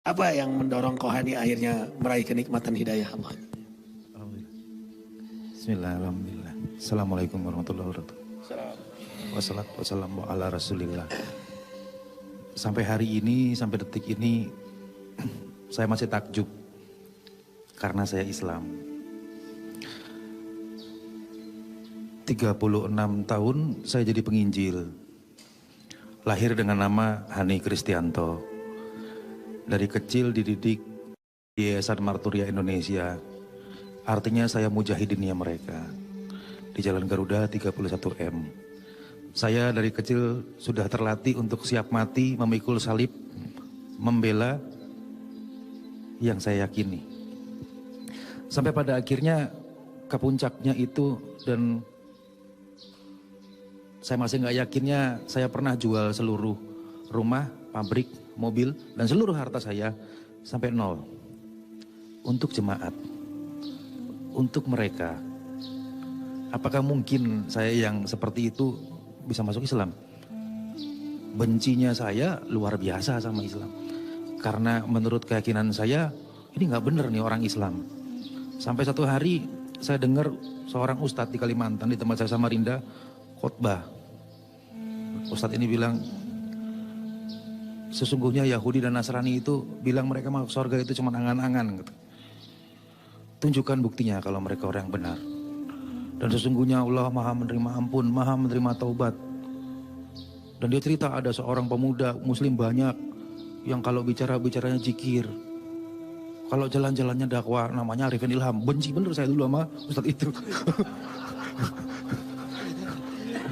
Apa yang mendorong Kohani akhirnya meraih kenikmatan hidayah Allah? Bismillah, alhamdulillah. Assalamualaikum warahmatullahi wabarakatuh. Wassalatu wassalamu ala rasulillah. Sampai hari ini, sampai detik ini, saya masih takjub karena saya Islam. 36 tahun saya jadi penginjil. Lahir dengan nama Hani Kristianto. Dari kecil dididik di Yayasan Marturia Indonesia. Artinya saya mujahidinnya mereka. Di Jalan Garuda 31M. Saya dari kecil sudah terlatih untuk siap mati, memikul salib, membela yang saya yakini. Sampai pada akhirnya ke puncaknya itu, dan saya masih nggak yakinnya, saya pernah jual seluruh rumah, pabrik, mobil, dan seluruh harta saya sampai nol. Untuk jemaat, untuk mereka. Apakah mungkin saya yang seperti itu bisa masuk Islam? Bencinya saya luar biasa sama Islam. Karena menurut keyakinan saya, ini nggak bener nih orang Islam. Sampai satu hari saya dengar seorang ustadz di Kalimantan, di tempat saya Samarinda, khotbah. Ustadz ini bilang, sesungguhnya Yahudi dan Nasrani itu bilang mereka masuk surga itu cuma angan-angan. Gitu. Tunjukkan buktinya kalau mereka orang yang benar. Dan sesungguhnya Allah maha menerima ampun, maha menerima taubat. Dan dia cerita ada seorang pemuda muslim banyak yang kalau bicaranya zikir. Kalau jalan-jalannya dakwah, namanya Arifin Ilham. Benci bener saya dulu sama ustadz itu.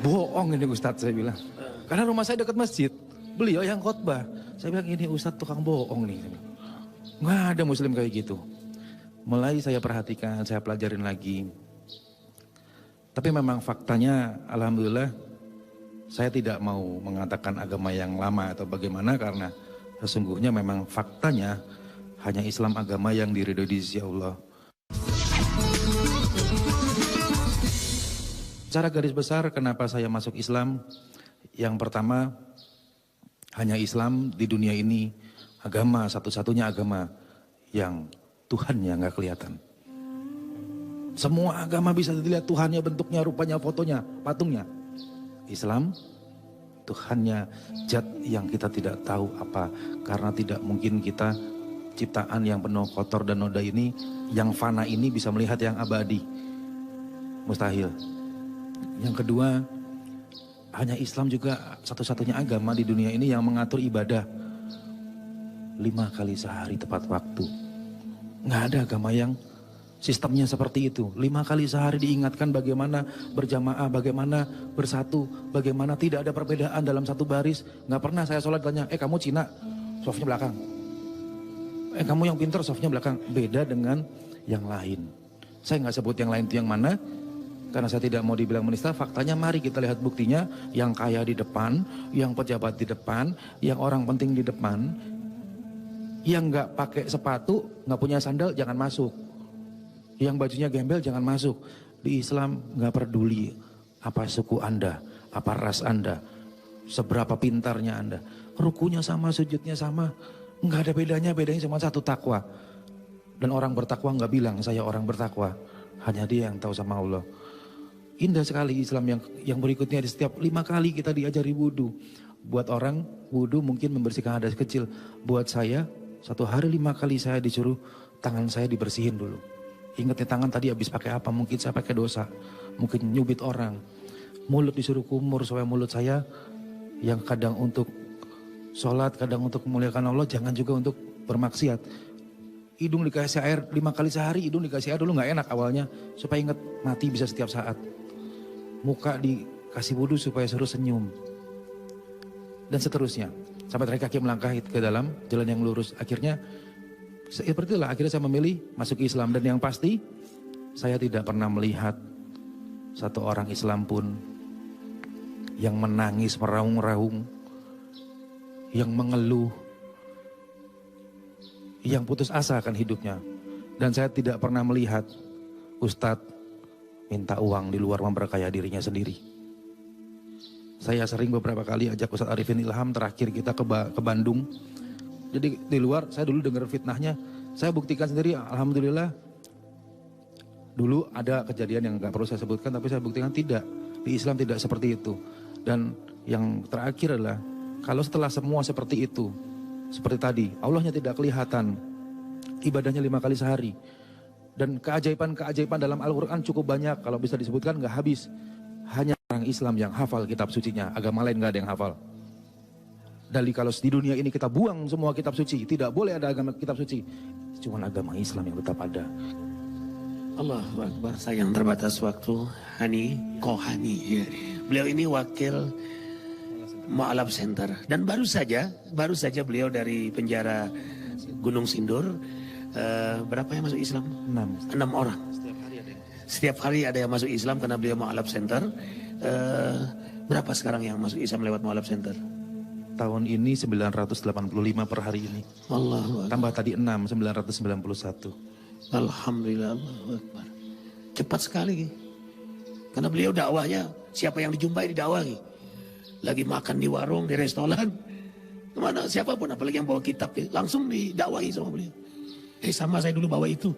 Bohong ini ustadz, saya bilang. Karena rumah saya dekat masjid. Beliau yang khotbah. Saya bilang ini ustadz tukang bohong nih. Nggak ada muslim kayak gitu. Mulai saya perhatikan, saya pelajarin lagi. Tapi memang faktanya alhamdulillah saya tidak mau mengatakan agama yang lama atau bagaimana, karena sesungguhnya memang faktanya hanya Islam agama yang diridhoi di sisi Allah. Secara garis besar kenapa saya masuk Islam? Yang pertama, hanya Islam di dunia ini agama satu-satunya agama yang Tuhannya nggak kelihatan. Semua agama bisa dilihat Tuhannya, bentuknya, rupanya, fotonya, patungnya. Islam, Tuhannya zat yang kita tidak tahu apa. Karena tidak mungkin kita ciptaan yang penuh kotor dan noda ini, yang fana ini bisa melihat yang abadi. Mustahil. Yang kedua, hanya Islam juga satu-satunya agama di dunia ini yang mengatur ibadah 5 kali sehari tepat waktu. Nggak ada agama yang sistemnya seperti itu. 5 kali sehari diingatkan bagaimana berjamaah, bagaimana bersatu, bagaimana tidak ada perbedaan dalam satu baris. Nggak pernah saya sholat tanya, kamu Cina, softnya belakang. Kamu yang pintar, softnya belakang. Beda dengan yang lain. Saya nggak sebut yang lain itu yang mana, karena saya tidak mau dibilang menista. Faktanya mari kita lihat buktinya. Yang kaya di depan, yang pejabat di depan, yang orang penting di depan. Yang nggak pakai sepatu, nggak punya sandal, jangan masuk. Yang bajunya gembel jangan masuk. Di Islam nggak peduli apa suku Anda, apa ras Anda, seberapa pintarnya Anda. Rukunya sama, sujudnya sama, nggak ada bedanya cuma satu, takwa. Dan orang bertakwa nggak bilang saya orang bertakwa, hanya dia yang tahu sama Allah. Indah sekali Islam yang berikutnya, di setiap 5 kali kita diajari wudhu. Buat orang wudhu mungkin membersihkan hadas kecil. Buat saya, satu hari 5 kali saya disuruh tangan saya dibersihin dulu. Ingat ya, tangan tadi habis pakai apa? Mungkin saya pakai dosa, mungkin nyubit orang. Mulut disuruh kumur supaya mulut saya yang kadang untuk sholat, kadang untuk memuliakan Allah, jangan juga untuk bermaksiat. Hidung dikasih air 5 kali sehari, hidung dikasih air dulu nggak enak awalnya, supaya ingat mati bisa setiap saat. Muka dikasih wudhu supaya suruh senyum. Dan seterusnya. Sampai terakhir kaki melangkah ke dalam jalan yang lurus. Akhirnya seperti itulah, akhirnya saya memilih masuk Islam. Dan yang pasti, saya tidak pernah melihat satu orang Islam pun yang menangis meraung-raung, yang mengeluh, yang putus asa akan hidupnya. Dan saya tidak pernah melihat ustadz minta uang di luar memperkaya dirinya sendiri. Saya sering beberapa kali ajak Ustadz Arifin Ilham, terakhir kita ke Bandung. Jadi di luar saya dulu dengar fitnahnya, saya buktikan sendiri, alhamdulillah. Dulu ada kejadian yang nggak perlu saya sebutkan, tapi saya buktikan tidak. Di Islam tidak seperti itu. Dan yang terakhir adalah, kalau setelah semua seperti itu, seperti tadi, Allahnya tidak kelihatan, ibadahnya 5 kali sehari. Dan keajaiban-keajaiban dalam Al-Quran cukup banyak, kalau bisa disebutkan nggak habis. Hanya orang Islam yang hafal kitab sucinya, agama lain nggak ada yang hafal. Dari kalau di dunia ini kita buang semua kitab suci, tidak boleh ada agama kitab suci. Cuma agama Islam yang tetap ada. Allahu Akbar. Sayang terbatas waktu. Hani Kohani. Ya. Beliau ini wakil Mu'alaf Center. Dan baru saja beliau dari penjara Gunung Sindur. Berapa yang masuk Islam? 6 orang. Setiap hari ada yang masuk Islam karena beliau Mu'alaf Center. Berapa sekarang yang masuk Islam lewat Mu'alaf Center? Tahun ini 985 per hari ini. Allahu Akbar. Tambah tadi 6, 991. Alhamdulillah, Allahu Akbar. Cepat sekali. Karena beliau dakwahnya, siapa yang dijumpai didakwahi. Lagi makan di warung, di restoran. Kemana, siapapun, apalagi yang bawa kitab, langsung didakwahi sama beliau. Sama saya dulu bawa itu.